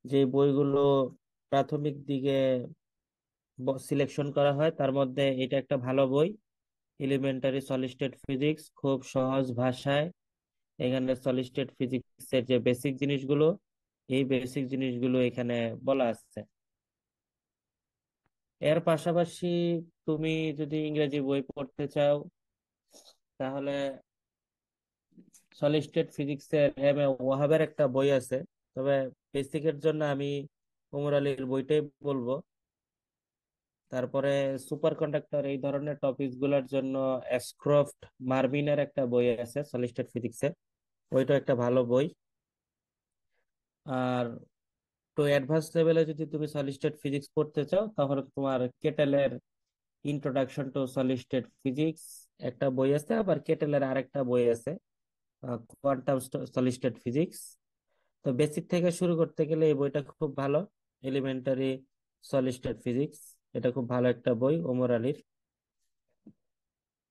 যে বইগুলো প্রাথমিক দিকে সিলেকশন করা হয় তার মধ্যে এটা একটা ভালো বই। এলিমেন্টারি সলিড স্টেট ফিজিক্স, খুব সহজ ভাষায় এখানে সলিড স্টেট ফিজিক্সের যে বেসিক জিনিসগুলো, এই বেসিক জিনিসগুলো এখানে বলা আছে। এর পাশাপাশি তুমি যদি ইংরেজি বই পড়তে চাও তাহলে সলিড স্টেট ফিজিক্সের এম এ ওয়াহাবের একটা বই আছে। তবে বেসিকের জন্য আমি ওমর আলীর বইটাই বলবো। তারপরে সুপার কন্ডাক্টর এই ধরনের টপিক গুলোর জন্য অ্যাশক্রফট মার্ভিনের একটা বই আছে সলিড স্টেট ফিজিক্সের, ওইটা একটা ভালো বই। আর তো অ্যাডভান্স লেভেলে যদি তুমি সলিড স্টেট ফিজিক্স পড়তে চাও তাহলে তোমার কেটেলের introduction to solid state physics একটা বই আছে, আবার কেটেলের আরেকটা বই আছে কোয়ান্টাম সলিড স্টেট ফিজিক্স। তো বেসিক থেকে শুরু করতে গেলে এই বইটা খুব ভালো, এলিমেন্টারি সলিড স্টেট ফিজিক্স। এটা খুব ভালো একটা বই ওমর আলীর।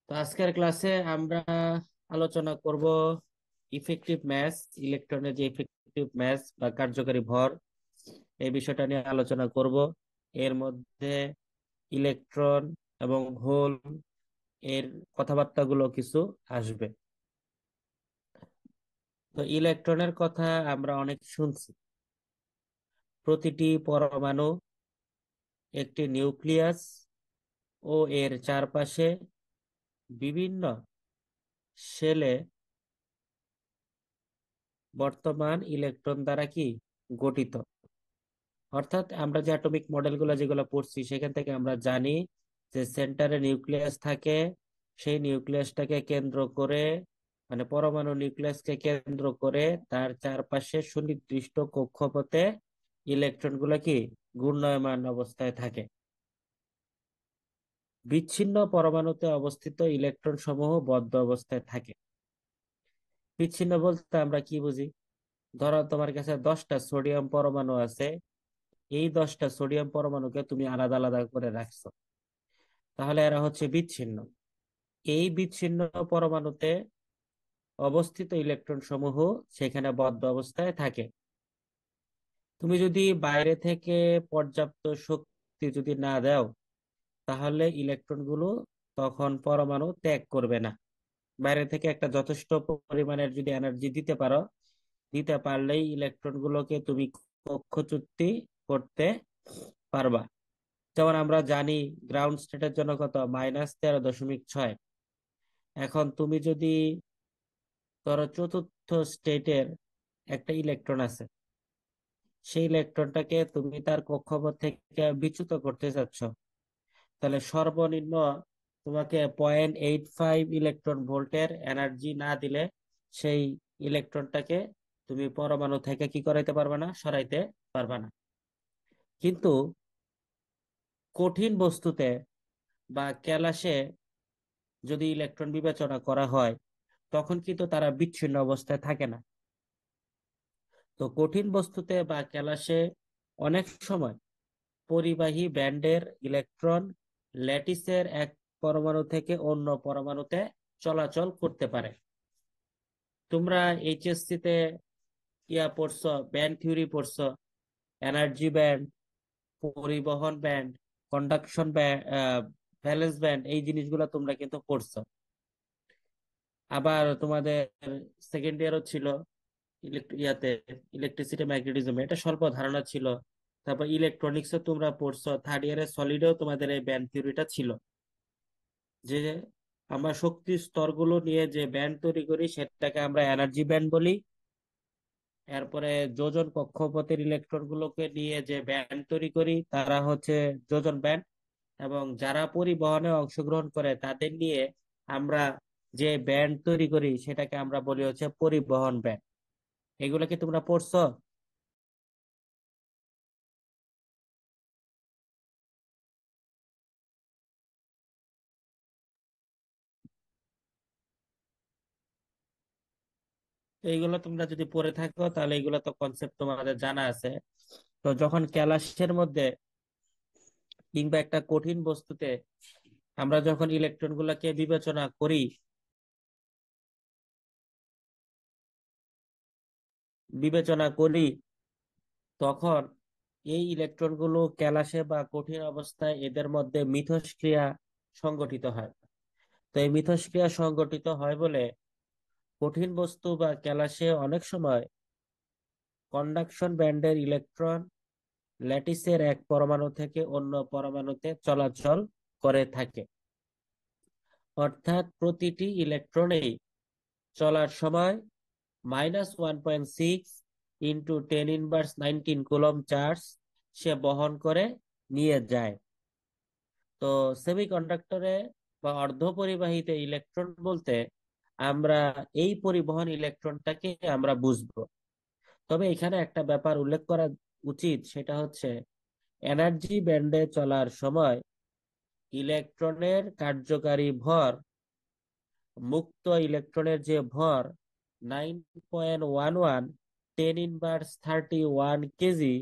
তো আজকের ক্লাসে আমরা আলোচনা করব ইফেক্টিভ ম্যাথ, ইলেকট্রনের যে ইফেক্টিভ ম্যাথ বা কার্যকারী ভর, এই বিষয়টা নিয়ে আলোচনা করব। এর মধ্যে ইলেকট্রন এবং হোল এর কথাবার্তাগুলো কিছু আসবে। তো ইলেকট্রনের কথা আমরা অনেক শুনছি। প্রতিটি পরমাণু একটি নিউক্লিয়াস ও এর চারপাশে বিভিন্ন শেলে বর্তমান ইলেকট্রন দ্বারা কি গঠিত। অর্থাৎ আমরা যে অ্যাটমিক মডেলগুলো যেগুলো পড়ছি সেখান থেকে আমরা জানি যে সেন্টারে নিউক্লিয়াস থাকে, সেই নিউক্লিয়াসটাকে কেন্দ্র করে, মানে পরমাণু নিউক্লিয়াসকে কেন্দ্র করে তার চারপাশে সুনির্দিষ্ট কক্ষপথে ইলেকট্রনগুলো কি ঘূর্ণায়মান অবস্থায় থাকে। বিচ্ছিন্ন পরমাণুতে অবস্থিত ইলেকট্রন সমূহ বদ্ধ অবস্থায় থাকে। বিচ্ছিন্ন বলতে আমরা কি বুঝি? ধরো তোমার কাছে 10টা সোডিয়াম পরমাণু আছে, এই 10টা সোডিয়াম পরমাণুকে তুমি আলাদা আলাদা করে রাখছো, তাহলে এরা হচ্ছে বিচ্ছিন্ন। এই বিচ্ছিন্ন পরমাণুতে অবস্থিত ইলেকট্রন সমূহ সেখানে বদ্ধ অবস্থায় থাকে। তুমি যদি বাইরে থেকে পর্যাপ্ত শক্তি যদি না দাও তাহলে ইলেকট্রনগুলো তখন পরমাণু ত্যাগ করবে না। বাইরে থেকে একটা যথেষ্ট পরিমাণের যদি এনার্জি দিতে পারো, দিতে পারলেই ইলেকট্রনগুলোকে তুমি কক্ষচ্যুতি করতে পারবা। যেমন আমরা জানি গ্রাউন্ড স্টেটের জন্য কত, -13.6। এখন তুমি যদি ধরো চতুর্থ স্টেটের একটা ইলেকট্রন আছে, সেই ইলেকট্রনটাকে তুমি তার কক্ষপথ থেকে বিচ্যুত করতে চাচ্ছ, তাহলে সর্বনিম্ন তোমাকে 0.85 ইলেকট্রন ভোল্টের এনার্জি না দিলে সেই ইলেকট্রনটাকে তুমি পরমাণু থেকে কি করাইতে পারবে না, সরাইতে পারবে না। কিন্তু কঠিন বস্তুতে বা ক্যালাসে যদি ইলেকট্রন বিবেচনা করা হয় তখন কিন্তু তারা বিচ্ছিন্ন অবস্থায় থাকে না। তো কঠিন বস্তুতে বা ক্যালাসে অনেক সময় পরিবাহী ব্যান্ডের ইলেকট্রন ল্যাটিসের এক পরমাণু থেকে অন্য পরমাণুতে চলাচল করতে পারে। তোমরা এইচএসসি তে ইয়া পড়ছো, ব্যান্ড থিওরি পড়ছো, এনার্জি ব্যান্ড, পরিবহন band, conduction band, valence band, এই জিনিসগুলো তোমরা কিন্তু পড়ছো। আবার তোমাদের সেকেন্ড ইয়ারও ছিল ইয়াতে ইলেকট্রিসিটি ম্যাগনেটিজম, এটা স্বল্প ধারণা ছিল। তারপর ইলেকট্রনিক্সও তোমরা পড়ছো, থার্ড ইয়ারের সলিডেও তোমাদের এই ব্যান্ড থিওরিটা ছিল, যে আমরা শক্তির স্তরগুলো নিয়ে যে ব্যান্ড তৈরি করি সেটাকে আমরা এনার্জি ব্যান্ড বলি। এরপরে যোজন কক্ষপথের ইলেকট্রন গুলোকে নিয়ে যে ব্যান্ড তৈরি করি তারা হচ্ছে যোজন ব্যান্ড। এবং যারা পরিবহনে অংশগ্রহণ করে তাদের নিয়ে আমরা যে ব্যান্ড তৈরি করি সেটাকে আমরা বলি হচ্ছে পরিবহন ব্যান্ড। এগুলো কি তোমরা পড়ছো? তো এইগুলো তোমরা যদি পড়ে থাকো তাহলে এইগুলো তো কনসেপ্ট তোমাদের জানা আছে। তো যখন ক্যালাসের মধ্যে কিংবা একটা কঠিন বস্তুতে আমরা যখন ইলেকট্রন গুলাকে বিবেচনা করি, বিবেচনা করি তখন এই ইলেকট্রনগুলো ক্যালাসে বা কঠিন অবস্থায় এদের মধ্যে মিথস্ক্রিয়া সংগঠিত হয়। তো এই মিথস্ক্রিয়া সংগঠিত হয় বলে কঠিন বস্তু বা ক্যালাসে অনেক সময় কন্ডাকশন ব্যান্ডের ইলেকট্রন ল্যাটিসের এক পরমাণু থেকে অন্য পরমাণুতে চলাচল করে থাকে। অর্থাৎ প্রতিটি ইলেকট্রনেই চলার সময় -1.6 ইন্টু 10⁻19 কুলম্ব চার্জ সে বহন করে নিয়ে যায়। তো সেমিকন্ডাক্টরে বা অর্ধপরিবাহীতে ইলেকট্রন বলতে আমরা এই পরিবহন ইলেকট্রনটাকে আমরা বুঝবো। তবে এখানে একটা ব্যাপার উল্লেখ করা উচিত, সেটা হচ্ছে এনার্জি ব্যান্ডে চলার সময় ইলেকট্রনের কার্যকারী ভর মুক্ত ইলেকট্রনের যে ভর 9.11 10⁻31 কেজি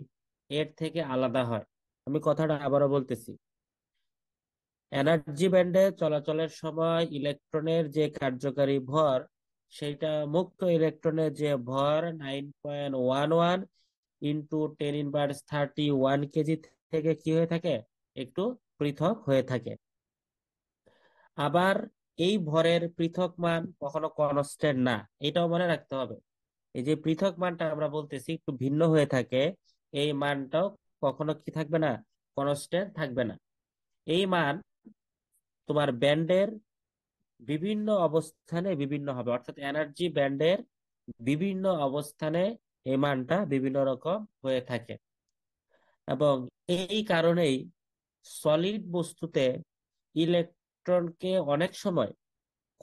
এর থেকে আলাদা হয়। আমি কথাটা আবারও বলতেছি, এনার্জি ব্যান্ডে চলাচলের সময় ইলেকট্রনের যে কার্যকারী ভর সেটা মুক্ত ইলেকট্রনের যে ভর 9.11 ইন্টু 10⁻31 কেজি থেকে কি হয়ে থাকে, একটু পৃথক হয়ে থাকে। আবার এই ভরের পৃথক মান কখনো কনস্ট্যান্ট না, এটাও মনে রাখতে হবে। এই যে পৃথক মানটা আমরা বলতেছি একটু ভিন্ন হয়ে থাকে, এই মানটাও কখনো কি থাকবে না, কনস্ট্যান্ট থাকবে না। এই মান তোমার ব্যান্ডের বিভিন্ন অবস্থানে বিভিন্ন হবে, অর্থাৎ এনার্জি ব্যান্ডের বিভিন্ন অবস্থানে এই মানটা বিভিন্ন রকম হয়ে থাকে। এবং এই কারণেই সলিড বস্তুতে ইলেকট্রনকে অনেক সময়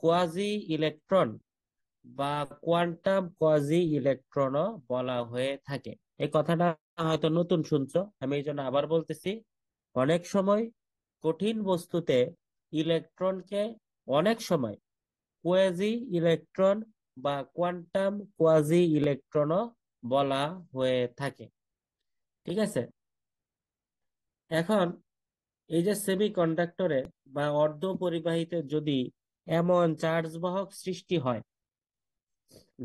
কোয়াজি ইলেকট্রন বা কোয়ান্টাম কোয়াজি ইলেকট্রনও বলা হয়ে থাকে। এই কথাটা হয়তো নতুন শুনছো, আমি এই জন্য আবার বলতেছি। অনেক সময় কঠিন বস্তুতে ইলেকট্রনকে অনেক সময় কোয়াজি ইলেকট্রন বা কোয়ান্টাম কোয়াজি ইলেকট্রনও বলা হয়ে থাকে। ঠিক আছে। এখন এই যে সেমি কন্ডাক্টরে বা অর্ধ পরিবাহীতে যদি এমন চার্জ বাহক সৃষ্টি হয়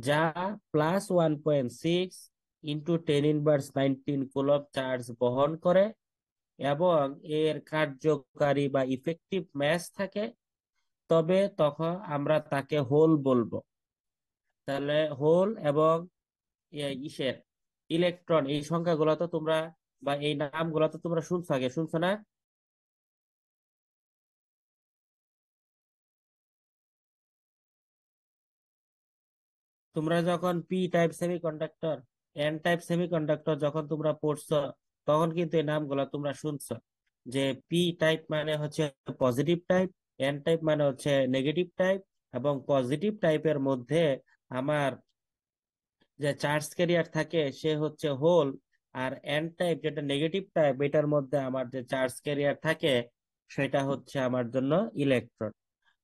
যা +1.6 ইন্টু 10⁻19 কুলম্ব চার্জ বহন করে এবং এর কার্যকারী বা ইফেক্টিভ ম্যাস থাকে, তবে তখন আমরা তাকে হোল বলবো। তাহলে হোল এবং ইসের ইলেকট্রন এই সংখ্যাগুলো তো তোমরা বা এই নামগুলো তো তোমরা শুনছো, আগে শুনছো না? তোমরা যখন P type semiconductor, N type semiconductor যখন তোমরা পড়ছো, তখন কিন্তু এই নামগুলো তোমরা শুনছো, যে পি টাইপ মানে হচ্ছে পজিটিভ টাইপ, এন টাইপ মানে হচ্ছে নেগেটিভ টাইপ, এবং পজিটিভ টাইপের মধ্যে আমার যে চার্জ ক্যারিয়ার থাকে সে হচ্ছে হোল, আর এন টাইপ যেটা নেগেটিভ টাইপ এটার মধ্যে আমার যে চার্জ ক্যারিয়ার থাকে সেটা হচ্ছে আমার জন্য ইলেকট্রন।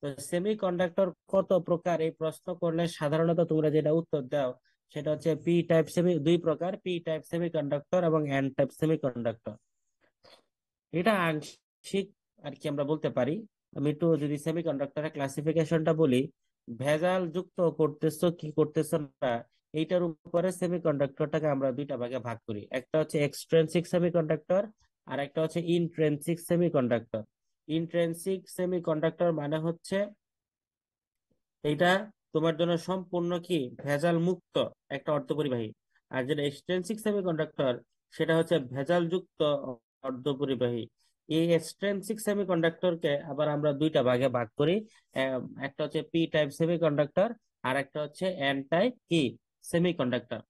তো সেমি কন্ডাক্টর কত প্রকার, এই প্রশ্ন করলে সাধারণত তোমরা যেটা উত্তর দাও সেটা হচ্ছে পি টাইপ সেমি, দুই প্রকার, পি টাইপ সেমি কন্ডাক্টর এবং এন টাইপ সেমি কন্ডাক্টর। এটা আংশিক আর কি আমরা বলতে পারি। আমি একটু যদি সেমি কন্ডাক্টরের ক্লাসিফিকেশনটা বলি, ভেজাল যুক্ত করতেছো কি করতেছো না এইটার উপরে সেমি কন্ডাক্টরটাকে আমরা দুইটা ভাগে ভাগ করি। একটা হচ্ছে এক্সট্রেনসিক সেমি কন্ডাক্টর আর একটা হচ্ছে ইন্ট্রেনসিক সেমি কন্ডাক্টর। ইন্ট্রেনসিক সেমি কন্ডাক্টর মানে হচ্ছে এটা তোমার জন্য সম্পূর্ণ কি ভেজাল মুক্ত একটা অর্ধপরিবাহী। আর যেটা এক্সট্রেনসিক সেমিকন্ডাক্টর সেটা হচ্ছে ভেজাল যুক্ত অর্ধপরিবাহী। এই এক্সট্রেনসিক সেমিকন্ডাক্টরকে আবার আমরা দুইটা ভাগে ভাগ করি। একটা হচ্ছে পি টাইপ সেমিকন্ডাক্টর আর একটা হচ্ছে এন টাইপ কি সেমিকন্ডাক্টর।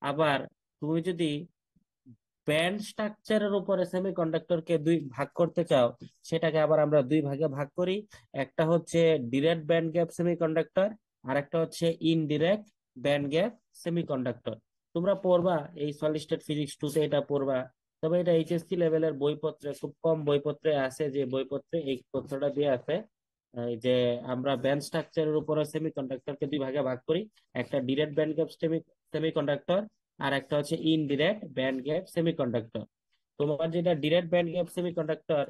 আবার তুমি যদি ব্যান্ড স্ট্রাকচারের উপরে সেমিকন্ডাক্টরকে দুই ভাগ করতে চাও, সেটাকে আবার আমরা দুই ভাগে ভাগ করি। একটা হচ্ছে ডিরেক্ট ব্যান্ড গ্যাপ সেমিকন্ডাক্টর আর একটা হচ্ছে ইনডিরেক্ট ব্যান্ড গ্যাপ সেমিকন্ডাক্টর। তোমরা পড়বা এই সলিড স্টেট ফিজিক্স 2 তে এটা পড়বা। তবে এটা এইচএসসি লেভেলের বইপত্রে, খুব কম বইপত্রে আছে যে বইপত্রে এই তথ্যটা দিয়ে আছে, এই যে আমরা ব্যান্ড স্ট্রাকচারের উপরে সেমিকন্ডাক্টরকে দুই ভাগে ভাগ করি। একটা ডিরেক্ট ব্যান্ড গ্যাপ সেমিকন্ডাক্টর আর একটা হচ্ছে ইনডিরেক্ট ব্যান্ড গ্যাপ সেমিকন্ডাক্টর। তোমার যেটা ডিরেক্ট ব্যান্ড গ্যাপ সেমিকন্ডাক্টর,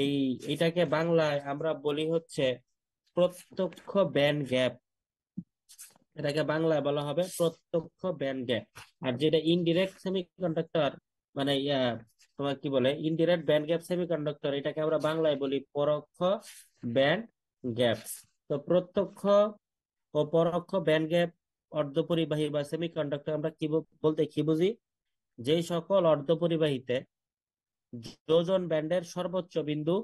এই এটাকে বাংলায় আমরা বলি হচ্ছে প্রত্যক্ষ ব্যান্ড গ্যাপ। এটাকে বাংলায় বলা হবে প্রত্যক্ষ ব্যান্ড গ্যাপ। আর যেটা ইনডিরেক্ট সেমিকন্ডাক্টর মানে তোমার কি বলে ইনডিরেক্ট ব্যান্ড গ্যাপ সেমিকন্ডাক্টর, এটাকে আমরা বাংলায় বলি পরোক্ষ ব্যান্ড গ্যাপ। তো প্রত্যক্ষ ও পরোক্ষ ব্যান্ড গ্যাপ অর্ধপরিবাহী বা সেমিকন্ডাক্টর আমরা বলতে কি বুঝি? যেই সকল অর্ধপরিবাহীতে যোজন ব্যান্ডের সর্বোচ্চ বিন্দু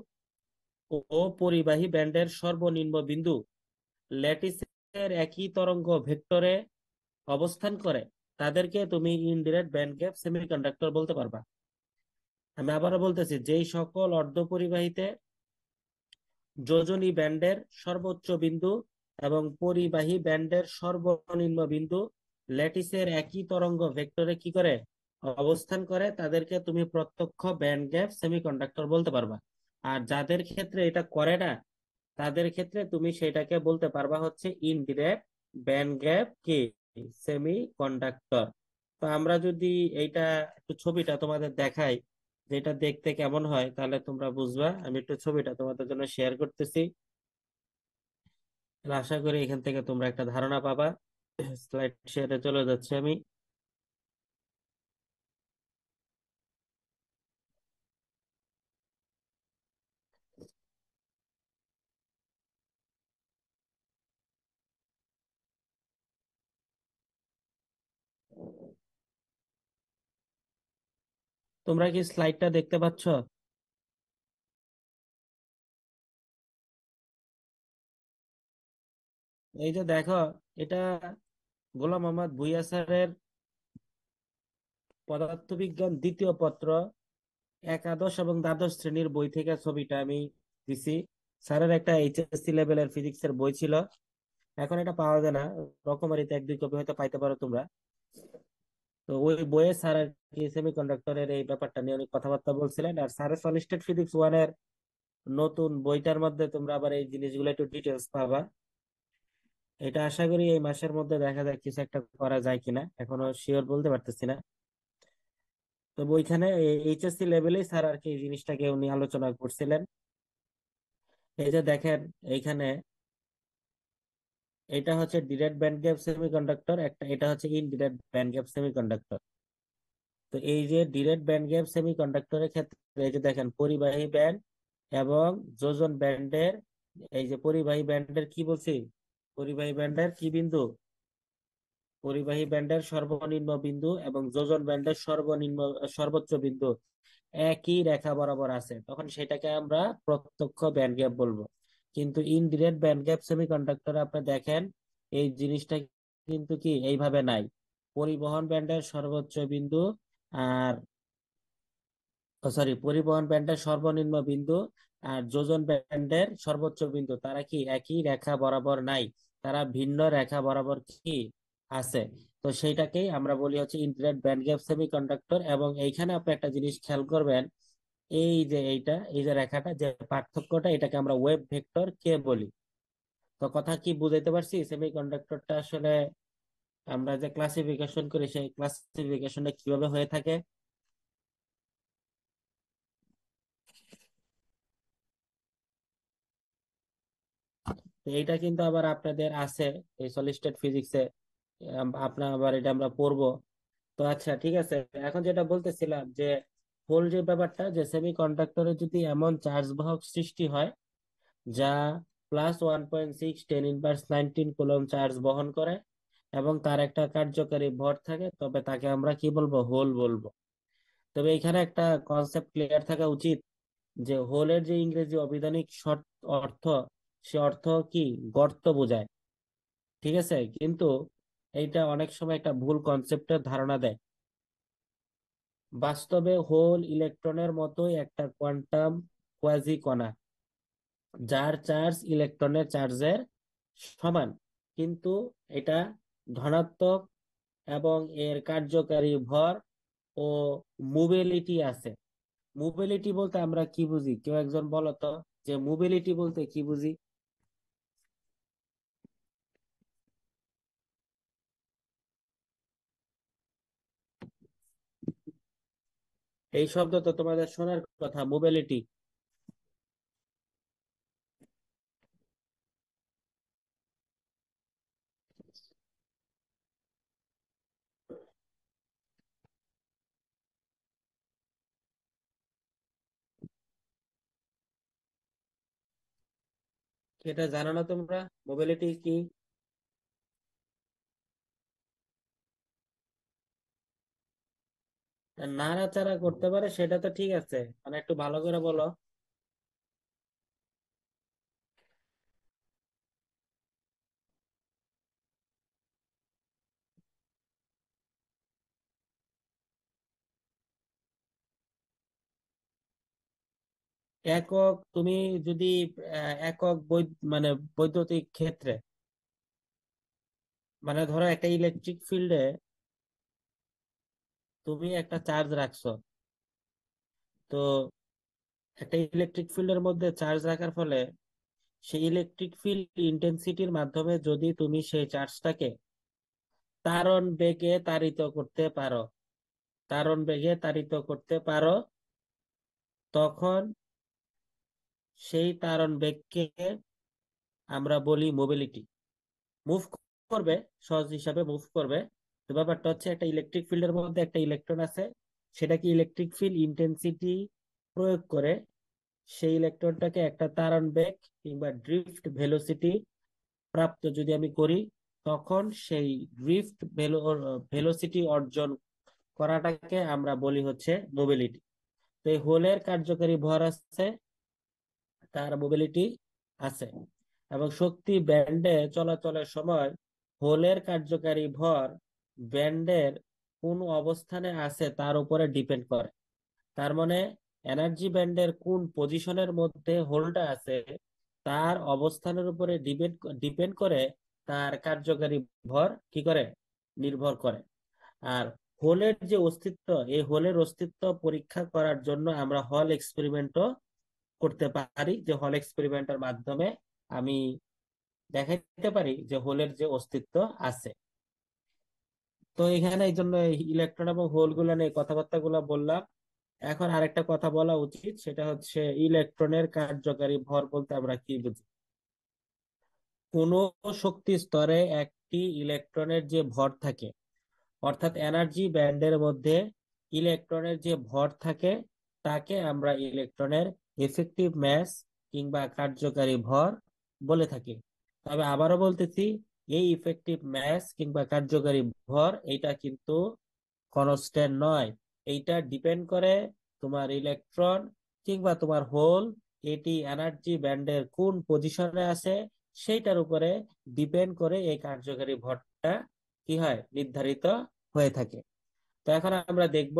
ও পরিবাহী ব্যান্ডের সর্বনিম্ন বিন্দু ল্যাটিসের একই তরঙ্গ ভেক্টরে অবস্থান করে, তাদেরকে তুমি ইনডিরেক্ট ব্যান্ড গ্যাপ সেমিকন্ডাক্টর বলতে পারবা। আমি আবারও বলতেছি, যেই সকল অর্ধপরিবাহীতে যোজনী ব্যান্ডের সর্বোচ্চ বিন্দু এবং পরিবাহী ব্যান্ডের সর্বনিম্ন বিন্দু ল্যাটিসের একই তরঙ্গ ভেক্টরে কি করে অবস্থান করে, তাদেরকে তুমি প্রত্যক্ষ ব্যান্ড গ্যাপ সেমিকন্ডাক্টর বলতে পারবা। আর যাদের ক্ষেত্রে এটা করে না, তাদের ক্ষেত্রে তুমি সেটাকে বলতে পারবা হচ্ছে ইনডিরেক্ট ব্যান্ড গ্যাপ কি সেমিকন্ডাক্টর। তো আমরা যদি এইটা একটু ছবিটা তোমাদের দেখাই, যেটা দেখতে কেমন হয়, তাহলে তোমরা বুঝবা। আমি একটু ছবিটা তোমাদের জন্য শেয়ার করতেছি, তাহলে আশা করি এখান থেকে তোমরা একটা ধারণা পাবা। স্লাইড শেয়ারে চলে যাচ্ছে আমি। তোমরা কি স্লাইডটা দেখতে পাচ্ছ? এই যে দেখো, এটা গোলাম মোহাম্মদ ভুঁইয়া স্যারের পদার্থবিজ্ঞান দ্বিতীয় পত্র একাদশ এবং দ্বাদশ শ্রেণীর বই থেকে ছবিটা আমি দিছি। স্যারের একটা এইচএসসি লেভেলের ফিজিক্সের বই ছিল, এখন এটা পাওয়া যায় না। রকমারিতে এক দুই কপি হয়তো পাইতে পারো তোমরা। তো ওই বইয়ে স্যার আর কি সেমিকন্ডাক্টরের এই ব্যাপারটা নিয়ে অনেক কথাবার্তা বলছিলেন। আর স্যারের সলিড ফিজিক্স ওয়ানের নতুন বইটার মধ্যে তোমরা আবার এই জিনিসগুলো একটু ডিটেলস পাবা। এটা আশা করি এই মাসের মধ্যে দেখা যায় কিছু একটা করা যায় কিনা, এখনো শিওর বলতে পারতেছি না। তো ওইখানে এইচএসসি লেভেলেই স্যার আর কি এই জিনিসটাকে উনি আলোচনা করছিলেন। এই যে দেখেন এইখানে, এটা হচ্ছে ডিরেক্ট ব্যান্ড গ্যাপ সেমিকন্ডাক্টর, একটা এটা হচ্ছে ইনডিরেক্ট ব্যান্ড গ্যাপ সেমিকন্ডাক্টর। তো এই যে ডিরেক্ট ব্যান্ড গ্যাপ সেমিকন্ডাক্টরের ক্ষেত্রে এই যে দেখেন পরিবাহী ব্যান্ড এবং যোজন ব্যান্ডের, এই যে পরিবাহী ব্যান্ডের কি বলছি, পরিবাহী ব্যান্ডের কি বিন্দু, পরিবাহী ব্যান্ডের সর্বনিম্ন বিন্দু এবং যোজন ব্যান্ডের সর্বোচ্চ বিন্দু একই রেখা বরাবর আছে, তখন সেটাকে আমরা প্রত্যক্ষ ব্যান্ড গ্যাপ বলবো। কিন্তু ইনডিরেক্ট ব্যান্ড গ্যাপ সেমিকন্ডাক্টর আপনি দেখেন এই জিনিসটা কিন্তু কি এইভাবে নাই। পরিবহন ব্যান্ডের সর্বোচ্চ বিন্দু আর পরিবহন ব্যান্ডের সর্বনিম্ন বিন্দু আর যোজন ব্যান্ডের সর্বোচ্চ বিন্দু তারা কি একই রেখা বরাবর নাই, তারা ভিন্ন রেখা বরাবর কি আছে। তো সেইটাকেই আমরা বলি হচ্ছে ইন্টিগ্রেটেড ব্যান্ড গ্যাপ সেমিকন্ডাক্টর। এবং এইখানে আপনি একটা জিনিস খেয়াল করবেন, এই যে এই যে রেখাটা, যে পার্থক্যটা, এটাকে আমরা ওয়েভ ভেক্টর কে বলি। তো কথা কি বুঝাইতে পারছি? সেমিকন্ডাক্টরটা আসলে আমরা যে ক্লাসিফিকেশন করি, সেই ক্লাসিফিকেশনটা কিভাবে হয়ে থাকে। তো এইটা কিন্তু আবার আপনাদের আছে এই সলিড স্টেট ফিজিক্সে, আপনার আবার এটা আমরা পড়বো। তো আচ্ছা ঠিক আছে, এখন যেটা বলতেছিলাম যে হোল যে ব্যাপারটা, যে সেমি কন্ডাক্টরে যদি এমন চার্জ বাহক সৃষ্টি হয় যা +1.6 × 10⁻¹৯ কুলম্ব চার্জ বহন করে এবং তার একটা কার্যকারী ভর থাকে, তবে তাকে আমরা কি বলবো, হোল বলবো। তবে এখানে একটা কনসেপ্ট ক্লিয়ার থাকা উচিত, যে হোলের যে ইংরেজি অভিধানিক অর্থ, সে অর্থ কি গর্ত বোঝায়, ঠিক আছে? কিন্তু এইটা অনেক সময় একটা ভুল কনসেপ্টের ধারণা দেয়। বাস্তবে হোল ইলেকট্রনের মতোই একটা কোয়ান্টাম কোয়াজি কণা, যার চার্জ ইলেকট্রনের চার্জের সমান, কিন্তু এটা ধনাত্মক এবং এর কার্যকারী ভর ও মোবিলিটি আছে। মোবিলিটি বলতে আমরা কি বুঝি, কেউ একজন বলো তো, যে মোবিলিটি বলতে কি বুঝি? এই শব্দ তো তোমাদের শোনার কথা, মোবিলিটি। কি এটা জানো না তোমরা? মোবিলিটি কি? নাড়াচাড়া করতে পারে সেটা তো ঠিক আছে, মানে একটু ভালো করে বলো। একক তুমি যদি একক মানে বৈদ্যুতিক ক্ষেত্রে, মানে ধরো একটা ইলেকট্রিক ফিল্ডে তুমি একটা চার্জ রাখছো, তো একটা ইলেকট্রিক ফিল্ডের মধ্যে চার্জ রাখার ফলে সেই ইলেকট্রিক ফিল্ড ইন্টেন্সিটির মাধ্যমে যদি তুমি সেই চার্জটাকে তারণ বেগে তাড়িত করতে পারো, তারণ বেগে তাড়িত করতে পারো, তখন সেই তারণ বেগকে আমরা বলি মোবিলিটি। মুভ করবে, সহজ হিসাবে মুভ করবে। তো ব্যাপারটা হচ্ছে একটা ইলেকট্রিক ফিল্ডের মধ্যে একটা ইলেকট্রন আছে, সেটাকে ইলেকট্রিক ফিল্ড ইন্টেন্সিটি প্রয়োগ করে সেই ইলেকট্রনটাকে একটা তারণ বেগ কিংবা ড্রিফট ভেলোসিটি প্রাপ্ত যদি আমি করি, তখন সেই ড্রিফট ভেলোসিটি অর্জন করাটাকে আমরা বলি হচ্ছে মোবিলিটি। তো এই হোলের কার্যকারী ভর আছে, তার মোবিলিটি আছে। এবং শক্তি ব্যান্ডে চলাচলের সময় হোলের কার্যকারী ভর ব্যান্ডের কোন অবস্থানে আছে তার উপরে ডিপেন্ড করে। তার মানে এনার্জি ব্যান্ডের কোন পজিশনের মধ্যে হোলটা আছে তার অবস্থানের উপরে ডিপেন্ড ডিপেন্ড করে তার কার্যকারী ভর কি করে, নির্ভর করে। আর হোলের যে অস্তিত্ব, এই হোলের অস্তিত্ব পরীক্ষা করার জন্য আমরা হল এক্সপেরিমেন্টও করতে পারি, যে হল এক্সপেরিমেন্টের মাধ্যমে আমি দেখাইতে পারি যে হোলের যে অস্তিত্ব আছে। তো এখানে এই জন্য ইলেকট্রন এবং হোল গুলা নিয়ে কথাবার্তা গুলা বললাম। এখন আরেকটা কথা বলা উচিত, সেটা হচ্ছে ইলেকট্রনের কার্যকারী ভর বলতে আমরা কি বুঝি। কোন শক্তি স্তরে একটি ইলেকট্রনের যে ভর থাকে, অর্থাৎ এনার্জি ব্যান্ডের মধ্যে ইলেকট্রনের যে ভর থাকে, তাকে আমরা ইলেকট্রনের এফেক্টিভ ম্যাস কিংবা কার্যকারী ভর বলে থাকি। তবে আবারও বলতেছি, এই ইফেক্টিভ ম্যাস কিংবা কার্যকারী ভর এটা কিন্তু কনস্ট্যান্ট নয়। এইটা ডিপেন্ড করে তোমার ইলেকট্রন কিংবা তোমার হোল এটি এনার্জি ব্যান্ডের কোন পজিশনে আছে সেইটার উপরে ডিপেন্ড করে এই কার্যকারী ভরটা কি হয়, নির্ধারিত হয়ে থাকে। তো এখন আমরা দেখব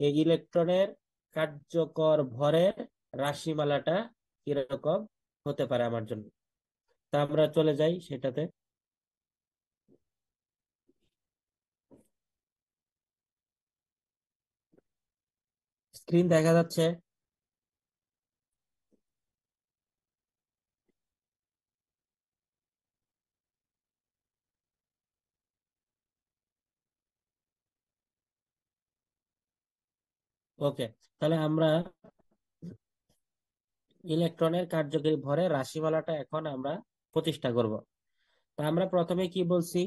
এই ইলেকট্রনের কার্যকর ভরের রাশিমালাটা কিরকম হতে পারে আমার জন্য। তা আমরা চলে যাই সেটাতে। স্ক্রিন দেখা যাচ্ছে? ওকে, তাহলে আমরা ইলেকট্রনের কার্যকরী ভরের রাশিমালাটা এখন আমরা প্রতিষ্ঠা করব। তা আমরা প্রথমে কি বলছি,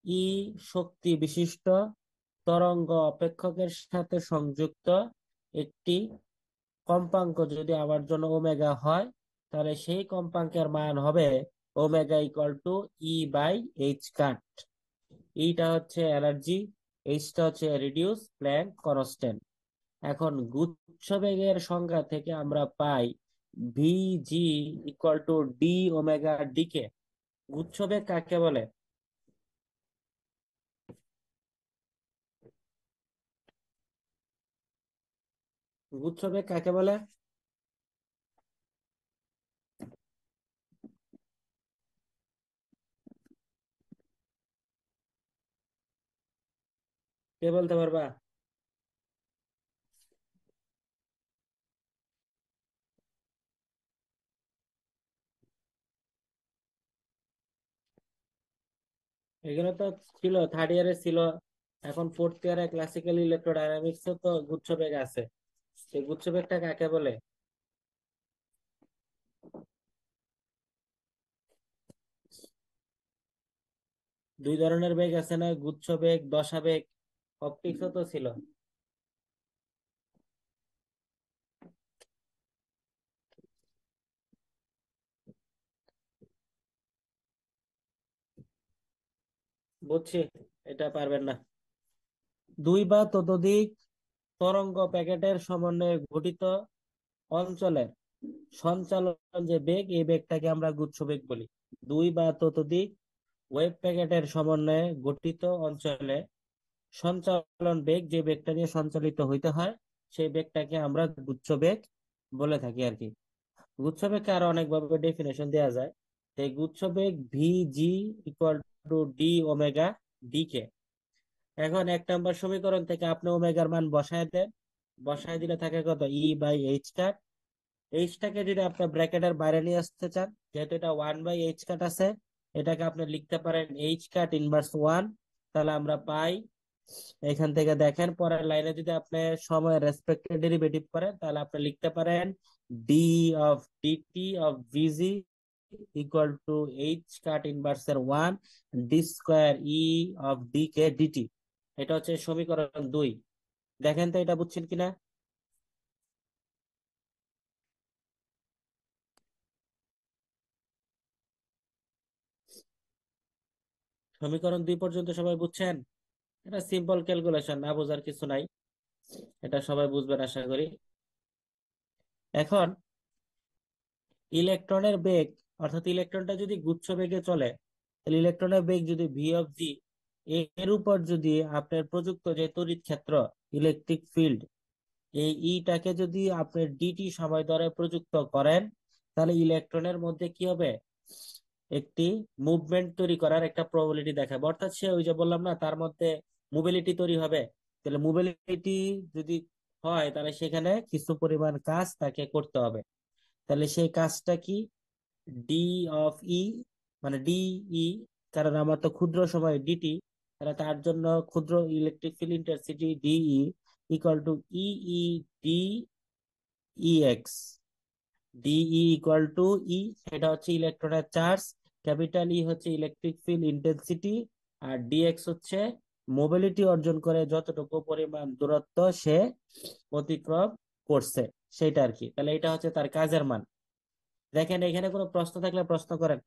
ই শক্তি বিশিষ্ট তরঙ্গ অপেক্ষকের সাথে সংযুক্ত একটি কম্পাঙ্ক যদি আমার জন্য ওমেগা হয়, তাহলে সেই কম্পাঙ্কের মান হবে omega equal to E by H cut. ইটা হচ্ছে এনার্জি, এইচটা হচ্ছে রিডিউস প্ল্যাঙ্ক কনস্ট্যান্ট। এখন গুচ্ছ বেগের সংজ্ঞা থেকে আমরা পাই V G equal to D omega D K. গুচ্ছ বেগ কাকে বলে? গুচ্ছ বেগ কাকে বলে? কে বলতে পারবা? এগুলো তো ছিল, থার্ড ইয়ারে ছিল। এখন ফোর্থ ইয়ারে ক্লাসিক্যাল ইলেকট্রোডাইনামিক্স তো গুচ্ছ বেগ আছে। সেই গুচ্ছ বেগটা কাকে বলে? দুই ধরনের বেগ আছে না, গুচ্ছ বেগ, দশা বেগ। অপটিক্সও তো ছিল। বুঝছি, এটা পারবেন না। দুই বা ততোধিক তরঙ্গ প্যাকেটের সমন্বয়ে গঠিত অঞ্চলের সঞ্চালন যে বেগ, এই বেগটাকে আমরা গুচ্ছ বেগ বলি। দুই বা ততোধিক ওয়েভ প্যাকেটের সমন্বয়ে গঠিত অঞ্চলে সঞ্চালন বেগ, যে বেগটা নিয়ে সঞ্চালিত হইতে হয়, সেই বেগটাকে আমরা গুচ্ছ বেগ বলে থাকি আর কি। গুচ্ছ বেগকে আরো অনেকভাবে ডেফিনেশন দেওয়া যায়। এই গুচ্ছ বেগ V G equal to D omega D K. এখন 1 নম্বর সমীকরণ থেকে আপনি ওমেগার মান বসায় দেন। বসায় দিলে থাকে কত, ই বাই এইচ কাট। এইচটাকে যদি আপনি ব্র্যাকেটের বাইরে নিয়ে আসতে চান, যেহেতু এটা 1/h কাট আছে, এটাকে আপনি লিখতে পারেন এইচ কাট ইনভার্স 1। তাহলে আমরা পাই, এখান থেকে দেখেন পরের লাইনে যদি আপনি সময় রেসপেক্টে ডেরিভেটিভ করেন, তাহলে আপনি লিখতে পারেন D of DT of VG equal to H cut inverse এর 1 D square E of D K DT. এটা হচ্ছে সমীকরণ 2। দেখেন তো এটা বুঝছেন কিনা। সমীকরণ 2 পর্যন্ত সবাই বুঝছেন? এটা সিম্পল ক্যালকুলেশন, না বোঝার কিছু নাই। এটা সবাই বুঝবেন আশা করি। এখন ইলেকট্রনের বেগ, অর্থাৎ ইলেকট্রনটা যদি গুচ্ছ বেগে চলে, তাহলে ইলেকট্রনের বেগ যদি ভি অফ জি, এর উপর যদি আপনার প্রযুক্ত যে তড়িৎ ক্ষেত্র, ইলেকট্রিক ফিল্ড, এই ইটাকে যদি আপনি ডিটি সময় ধরে প্রযুক্ত করেন, তাহলে ইলেকট্রনের মধ্যে কি হবে, একটি মুভমেন্ট তৈরি করার একটা প্রবাবিলিটি দেখাবে। অর্থাৎ সে ওই যে বললাম না, তার মধ্যে মোবিলিটি তৈরি হবে। তাহলে মোবিলিটি যদি হয়, তাহলে সেখানে কিছু পরিমাণ কাজ তাকে করতে হবে। তাহলে সেই কাজটা কি, ডি অফ ই, মানে ডি ই, কারণ আমার তো ক্ষুদ্র সময় ডিটি, তাহলে তার জন্য ক্ষুদ্র electric field intensity D E equal to E E D E X. D E equal to E, এটা হচ্ছে ইলেকট্রনের চার্জ, ক্যাপিটাল ই হচ্ছে ইলেকট্রিক ফিল্ড ইন্টেন্সিটি, আর ডিএক্স হচ্ছে মোবিলিটি অর্জন করে যতটুকু পরিমাণ দূরত্ব সে অতিক্রম করছে, সেটা আর কি। তাহলে এটা হচ্ছে তার কাজের মান। দেখেন এখানে কোনো প্রশ্ন থাকলে প্রশ্ন করেন।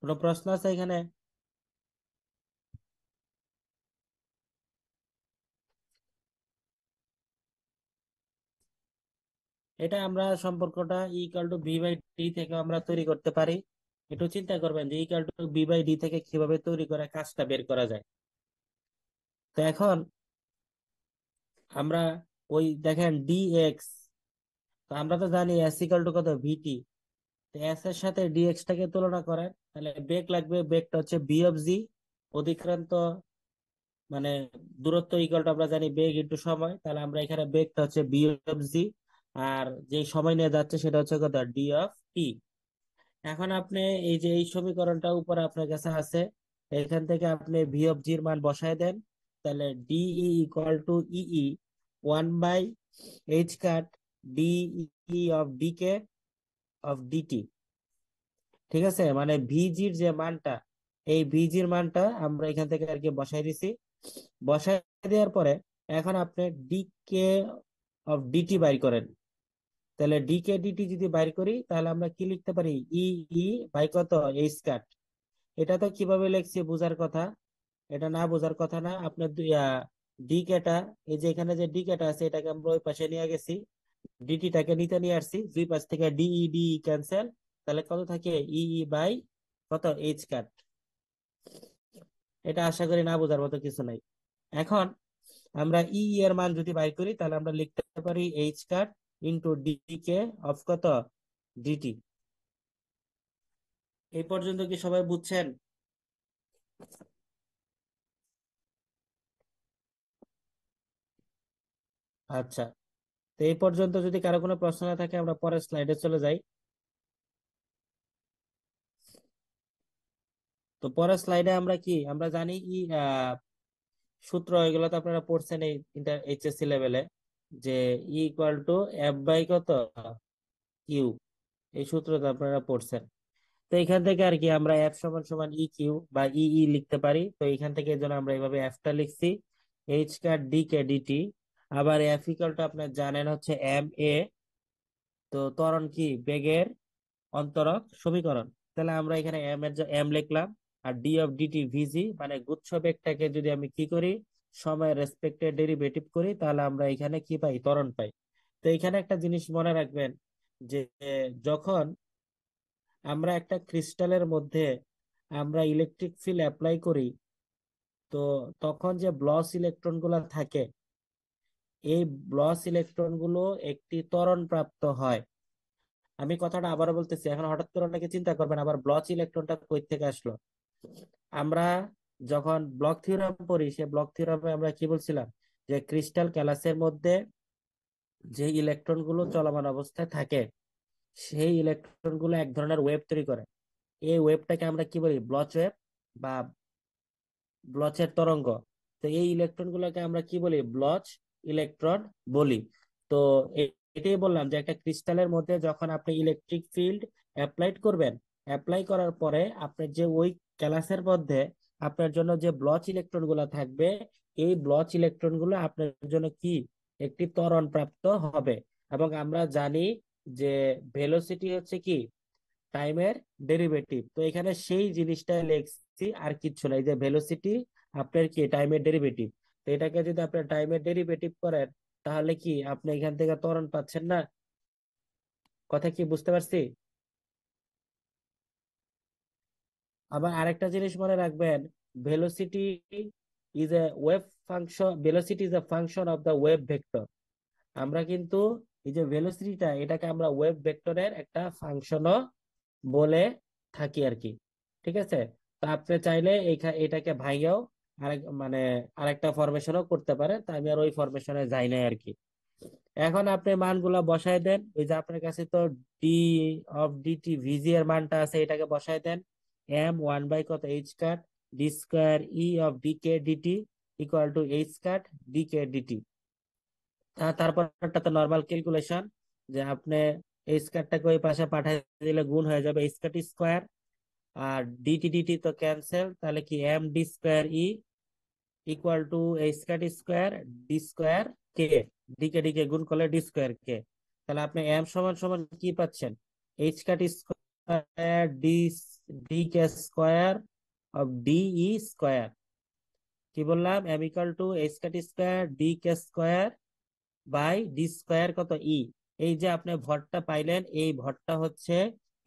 কোনো প্রশ্ন আছে এখানে? এটা আমরা সম্পর্কটা equal to V by D থেকে আমরা তৈরি করতে পারি। একটু চিন্তা করবেন যে equal to V by D থেকে কিভাবে তৈরি করে কাজটা বের করা যায়। তো এখন আমরা ওই দেখেন ডি এক্স, তো আমরা তো জানি এস ইকুয়াল টু কত, ভিটি। তো এস এর সাথে ডিএক্স টাকে তুলনা করেন, তাহলে বেগ লাগবে, বেগটা হচ্ছে বি অফ জি, অতিক্রান্ত মানে দূরত্ব ইকুয়াল টু আমরা জানি বেগ ইন্টু সময়, তাহলে আমরা এখানে বেগটা হচ্ছে বি অফ জি, আর যে সময় নিয়ে যাচ্ছে সেটা হচ্ছে কত, ডি অফ টি। এখন আপনি এই যে এই সমীকরণটা উপরে আপনার কাছে আছে, এখান থেকে আপনি ভি অফ জি এর মান বসায় দেন। তাহলে DE equal to EE 1/h cut DE of D K of DT. ঠিক আছে, মানে ভিজির যে মানটা, এই ভিজির মানটা আমরা এখান থেকে আর কি বসাই দিছি। বসাই দেওয়ার পরে এখন আপনি ডি কে অফ ডিটি বাইর করেন। তাহলে ডি কে ডিটি যদি বাইর করি, তাহলে আমরা কি লিখতে পারি, ই ই বাই কত, এইচ কাট। এটা তো কিভাবে লিখছি বোঝার কথা, এটা না বোঝার কথা না। আপনার ডি কেটা, এই যে এখানে যে ডি কেটা আছে, এটাকে আমরা ওই পাশে নিয়ে গেছি, ডিটিটাকে নিতে নিয়ে আসছি, দুই পাশ থেকে ডিই ডি ক্যান্সেল, তাহলে কত থাকে, ইই বাই কত, এইচ কাট। এটা আশা করি না বোঝার মতো কিছু নাই। এখন আমরা এর মান যদি বাই করি, তাহলে আমরা লিখতে পারি H cut into D K of কত, ডিটি। এই পর্যন্ত কি সবাই বুঝছেন? আচ্ছা, তো এই পর্যন্ত যদি কারো কোনো প্রশ্ন না থাকে, আমরা পরের স্লাইডে চলে যাই। তো পরের স্লাইডে আমরা কি, আমরা জানি সূত্র, এগুলো তো আপনারা পড়ছেন এই এইচএসসি লেভেলে, যে ইকুয়াল টু এফ বাই কত, কিউ। এই সূত্র তো আপনারা পড়ছেন। তো এখান থেকে আর কি আমরা এফ সমান সমান ই কিউ বা ই লিখতে পারি। তো এখান থেকে এই জন্য আমরা এইভাবে এফটা লিখছি, H cut D K DT. আবার এফ ইকাল টু আপনার জানেন হচ্ছে এম এ, তো ত্বরণ কি বেগের অন্তরক সমীকরণ। তাহলে আমরা এখানে এম এর এম লিখলাম, আর ডি অফ ডিটি ভিজি মানে গুচ্ছ বেগটাকে যদি আমি কি করি সময় রেসপেক্টে ডেরিভেটিভ করি, তাহলে আমরা এখানে কি পাই, ত্বরণ পাই। তো এখানে একটা জিনিস মনে রাখবেন যে যখন আমরা একটা ক্রিস্টালের মধ্যে আমরা ইলেকট্রিক ফিল্ড অ্যাপ্লাই করি, তো তখন যে ব্লস ইলেকট্রন গুলা থাকে, এই ব্লস ইলেকট্রন গুলো একটি ত্বরণ প্রাপ্ত হয়। আমি কথাটা আবারও বলতেছি, এখন হঠাৎ করে অনেকে চিন্তা করবেন আবার ব্লচ ইলেকট্রনটা কই থেকে আসলো। আমরা যখন ব্লক থিওরাম পড়ি, সে ব্লক থিওরামে আমরা কি বলছিলাম, যে ক্রিস্টাল ক্যালাসের মধ্যে যে ইলেকট্রন গুলো চলমান অবস্থায় থাকে, সেই ইলেকট্রন গুলো এক ধরনের ওয়েভ তৈরি করে। এই ওয়েভটাকে আমরা কি বলি, ব্লচ ওয়েভ বা ব্লচের তরঙ্গ। তো এই ইলেকট্রন গুলোকে আমরা কি বলি, ব্লচ ইলেকট্রন বলি। তো এটাই বললাম যে একটা ক্রিস্টালের মধ্যে যখন আপনি ইলেকট্রিক ফিল্ড অ্যাপ্লাইড করবেন, অ্যাপ্লাই করার পরে আপনার যে ওই ক্যালাসের মধ্যে আপনার জন্য যে ব্লচ ইলেকট্রন গুলো থাকবে, এই ব্লচ ইলেকট্রন গুলো আপনার জন্য কি একটি ত্বরণ প্রাপ্ত হবে। এবং আমরা জানি যে ভেলোসিটি হচ্ছে কি টাইমের ডেরিভেটিভ। তো এখানে সেই জিনিসটা লিখছি, আর কিচ্ছু নাই, যে ভেলোসিটি আপনার কি টাইমের ডেরিভেটিভ। তো এটাকে যদি আপনার টাইমের ডেরিভেটিভ করেন, তাহলে কি আপনি এখান থেকে ত্বরণ পাচ্ছেন না? কথা কি বুঝতে পারছি? আবার আরেকটা জিনিস মনে রাখবেন, velocity is a wave function, velocity is a function of the wave vector. আমরা কিন্তু এই যে ভেলোসিটিটা, এটাকে আমরা ওয়েভ ভেক্টরের একটা ফাংশনও বলে থাকি আর কি। ঠিক আছে? তো আপনি চাইলে এটাকে ভাইয়াও আরেক মানে আরেকটা ফরমেশনও করতে পারেন, তা আমি আর ওই ফরমেশনে যাই নাই আর কি। এখন আপনি মানগুলা বসায় দেন, ওই যে আপনার কাছে তো ডি অফ ডিটি ভিজি এর মানটা আছে, এটাকে বসায় দেন। এম ওয়ান বাই কত, H cut D square E of D K DT equal to H cut D K DT. তারপর একটা তো নর্মাল ক্যালকুলেশন, যে আপনি এইচ কাটটাকে ওই পাশে পাঠিয়ে দিলে গুণ হয়ে যাবে এইচ কাট স্কোয়ার, আর ডিটি ডিটি তো ক্যান্সেল, তাহলে কি M D square E equal to H square square D square K, DK DK গুণ করলে ডি স্কোয়ার কে। তাহলে আপনি এম সমান সমান কি পাচ্ছেন, H cut square D D K square of D E square. কি বললাম, M equal to H cut square D K square by D square কত ই। এই যে আপনি ভরটা পাইলেন, এই ভরটা হচ্ছে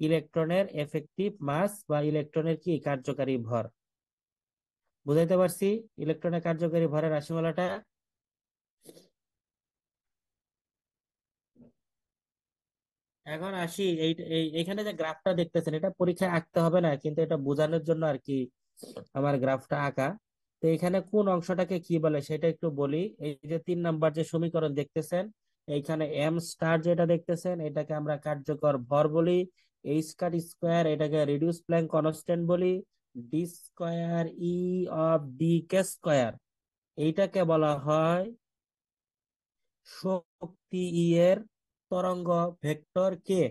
ইলেকট্রনের এফেক্টিভ মাস বা ইলেকট্রনের কি কার্যকারী ভর। বুঝাইতে পারছি ইলেকট্রনের কার্যকারী ভরের রাশিমালাটা? এখন আসি এইখানে যে গ্রাফটা দেখতেছেন, এটা পরীক্ষায় আঁকতে হবে না, কিন্তু এটা বোঝানোর জন্য আর কি আমার গ্রাফটা আঁকা। তো এখানে কোন অংশটাকে কি বলে সেটা একটু বলি। এই যে 3 নাম্বার যে সমীকরণ দেখতেছেন, এইখানে এম স্টার যেটা দেখতেছেন, এটাকে আমরা কার্যকর ভর বলি। এইচ কাট স্কোয়ার এটাকে রিডিউস প্ল্যাঙ্ক কনস্ট্যান্ট বলি। D square E of D K square এইটাকে বলা হয় শক্তি ই এর তরঙ্গ ভেক্টর কে।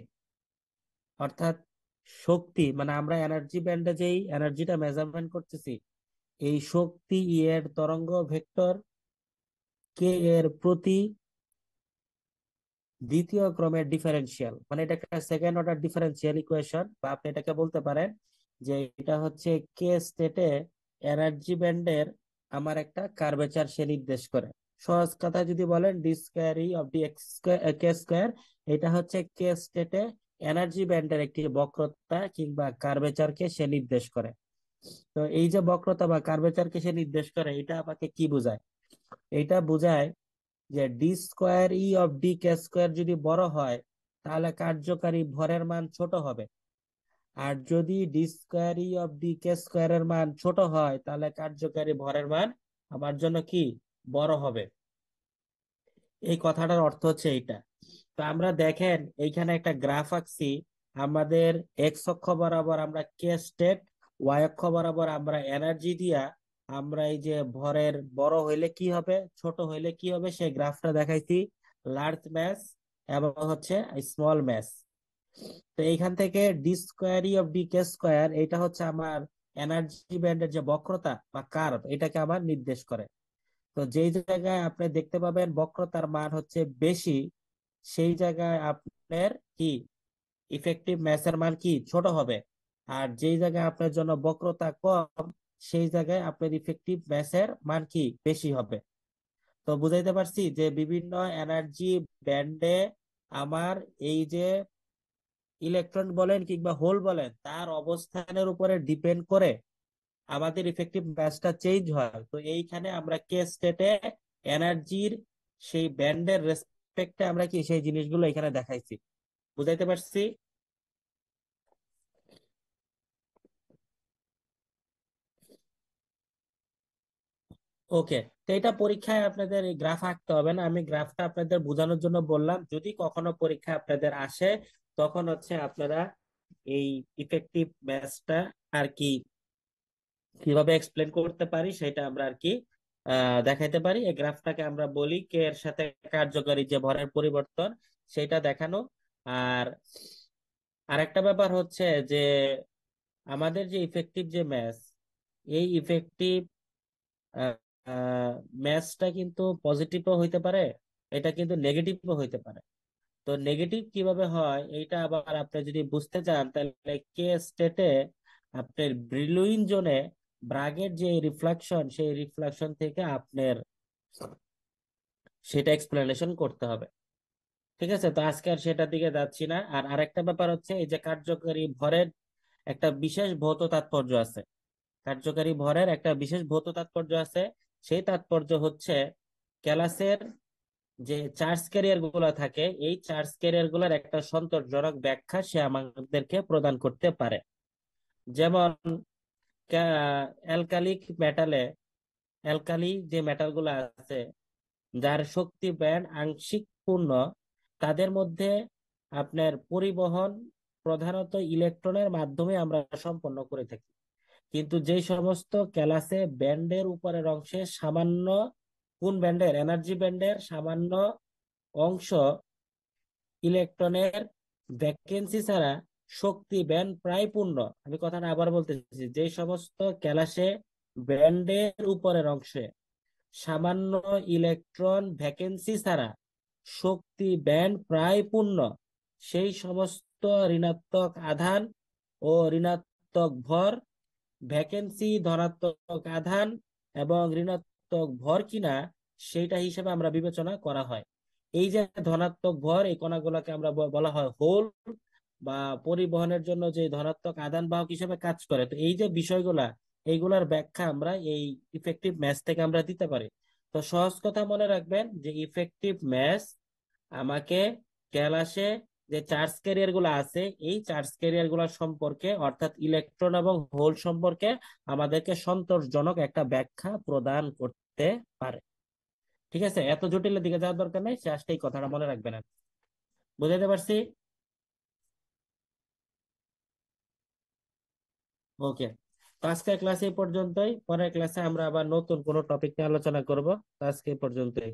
অর্থাৎ শক্তি মানে আমরা এনার্জি ব্যান্ডে যেই এনার্জিটা মেজারমেন্ট করতেছি, এই শক্তি ই এর তরঙ্গ ভেক্টর কে এর প্রতি দ্বিতীয় ক্রমের ডিফারেন্সিয়াল, মানে এটা একটা সেকেন্ড অর্ডার ডিফারেন্সিয়াল ইকুয়েশন, বা আপনি এটাকে বলতে পারেন যে এটা হচ্ছে কে স্টেটে এনার্জি ব্যান্ডের আমার একটা কার্ভেচার সে নির্দেশ করে। সহজ কথা যদি বলেন, D square E of D x K square, এটা হচ্ছে কে স্টেটে এনার্জি ব্যান্ডের একটি বক্রতা কিংবা কার্ভেচারকে সে নির্দেশ করে। তো এই যে বক্রতা বা কার্ভেচারকে সে নির্দেশ করে, এটা আমাকে কি বোঝায়, এটা বোঝায় যে D square E of D K square যদি বড় হয়, তাহলে কার্যকারী ভরের মান ছোট হবে। আর যদি D square E of D K square এর মান ছোট হয়, তাহলে কার্যকারী ভরের মান আমার জন্য কি বড় হবে। এই কথাটার অর্থ হচ্ছে এইটা। তো আমরা দেখেন এইখানে একটা গ্রাফ আঁকছি। আমাদের এক্স অক্ষ বরাবর আমরা কে স্টেট, ওয়াই অক্ষ বরাবর আমরা এনার্জি দিয়া আমরা এই যে ভরের বড় হইলে কি হবে ছোট হইলে কি হবে সেই গ্রাফটা দেখাইছি, লার্জ ম্যাস এবং হচ্ছে স্মল ম্যাস। তো এইখান থেকে D square E of D K square, এটা হচ্ছে আমার এনার্জি ব্যান্ডের যে বক্রতা বা কার্ভ, এটাকে আমার নির্দেশ করে। তো যেই জায়গায় আপনি দেখতে পাবেন বক্রতার মান হচ্ছে বেশি, সেই জায়গায় আপনার কি ইফেক্টিভ ম্যাসের মান কি ছোট হবে। আর যেই জায়গায় আপনার জন্য বক্রতা কম, সেই জায়গায় আপনার ইফেক্টিভ ম্যাসের মান কি বেশি হবে। তো বুঝাইতে পারছি যে বিভিন্ন এনার্জি ব্যান্ডে আমার এই যে ইলেকট্রন বলেন কিংবা হোল বলেন, তার অবস্থানের উপরে ডিপেন্ড করে আমাদের ইফেক্টিভ ম্যাসটা চেঞ্জ হয়। তো এইখানে আমরা কে স্টেটে এনার্জির সেই ব্যান্ডের রেসপেক্টে আমরা কি সেই জিনিসগুলো এখানে দেখাইছি। বুঝাইতে পারছি? ওকে। তো এটা পরীক্ষায় আপনাদের এই গ্রাফ আঁকতে হবে না, আমি গ্রাফটা আপনাদের বোঝানোর জন্য বললাম। যদি কখনো পরীক্ষা আপনাদের আসে, তখন হচ্ছে আপনারা এই ইফেক্টিভ ম্যাথটা আর কি কিভাবে এক্সপ্লেন করতে পারি সেটা আমরা আর কি দেখাইতে পারি। এই গ্রাফটাকে আমরা বলি কে এর সাথে কার্যকরী যে ভরের পরিবর্তন, সেটা দেখানো। আর আরেকটা ব্যাপার হচ্ছে যে আমাদের যে ইফেক্টিভ যে ম্যাথ, এই ইফেক্টিভ ম্যাথটা কিন্তু পজিটিভও হইতে পারে, এটা কিন্তু নেগেটিভও হইতে পারে। তো নেগেটিভ কিভাবে হয় এটা আবার আপনি যদি বুঝতে চান, তাহলে কে স্টেটে আপনার ব্রিলুইন জোনে ব্রাগের যে রিফ্লেকশন, সেই রিফ্লেকশন থেকে আপনার সেটা এক্সপ্লেনেশন করতে হবে। ঠিক আছে, তো আজকে আর সেটার দিকে যাচ্ছি না। আর আরেকটা ব্যাপার হচ্ছে এই যে কার্যকরী ভরের একটা বিশেষ ভৌত তাৎপর্য আছে। কার্যকারী ভরের একটা বিশেষ ভৌত তাৎপর্য আছে। সেই তাৎপর্য হচ্ছে ক্যালাসের যে চার্জ ক্যারিয়ার গুলা থাকে, এই চার্জ ক্যারিয়ার গুলার একটা সন্তোষজনক ব্যাখ্যা সে আমাদেরকে প্রদান করতে পারে। যেমন অ্যালকালিক মেটালে, অ্যালকালি যে মেটাল গুলা আছে যার শক্তি ব্যান্ড আংশিক পূর্ণ, তাদের মধ্যে আপনার পরিবহন প্রধানত ইলেকট্রনের মাধ্যমে আমরা সম্পন্ন করে থাকি। কিন্তু যে সমস্ত ক্যালাসে ব্যান্ডের উপরের অংশে সামান্য, কোন ব্যান্ডের, এনার্জি ব্যান্ডের সামান্য অংশ ইলেকট্রনের ভ্যাকেন্সি ছাড়া শক্তি ব্যান্ড প্রায় পূর্ণ। আমি কথাটা আবার বলতেছি, যে সমস্ত ক্যালাসে ব্যান্ডের উপরের অংশে সামান্য ইলেকট্রন ভ্যাকেন্সি ছাড়া শক্তি ব্যান্ড প্রায় পূর্ণ, সেই সমস্ত ঋণাত্মক আধান ও ঋণাত্মক ভর, ভ্যাকেন্সি ধনাত্মক আধান এবং ঋণাত্মক ভর কিনা, সেইটা হিসেবে আমরা বিবেচনা করা হয়। এই যে ধনাত্মক ভর, এই কণাগুলোকে আমরা বলা হয় হোল, বা পরিবহনের জন্য যে ধনাত্মক আদান বাহক হিসেবে কাজ করে। তো এই যে বিষয়গুলা, এইগুলার ব্যাখ্যা আমরা এই ইফেক্টিভ ম্যাথ থেকে আমরা দিতে পারি। তো সহজ কথা মনে রাখবেন যে ইফেক্টিভ ম্যাথ আমাকে ক্যালাসে যে চার্জ ক্যারিয়ার গুলো আছে, এই চার্জ ক্যারিয়ার গুলা সম্পর্কে অর্থাৎ ইলেকট্রন এবং হোল সম্পর্কে আমাদেরকে সন্তোষজনক একটা ব্যাখ্যা প্রদান করতে পারে। ঠিক আছে, এত জটিলের দিকে যাওয়ার দরকার নেই, জাস্ট এই কথাটা মনে রাখবেন। বুঝাইতে পারছি? ওকে। তো আজকের ক্লাস এই পর্যন্তই, পরের ক্লাসে আমরা আবার নতুন কোনো টপিক নিয়ে আলোচনা করব। তো আজকে এই পর্যন্তই।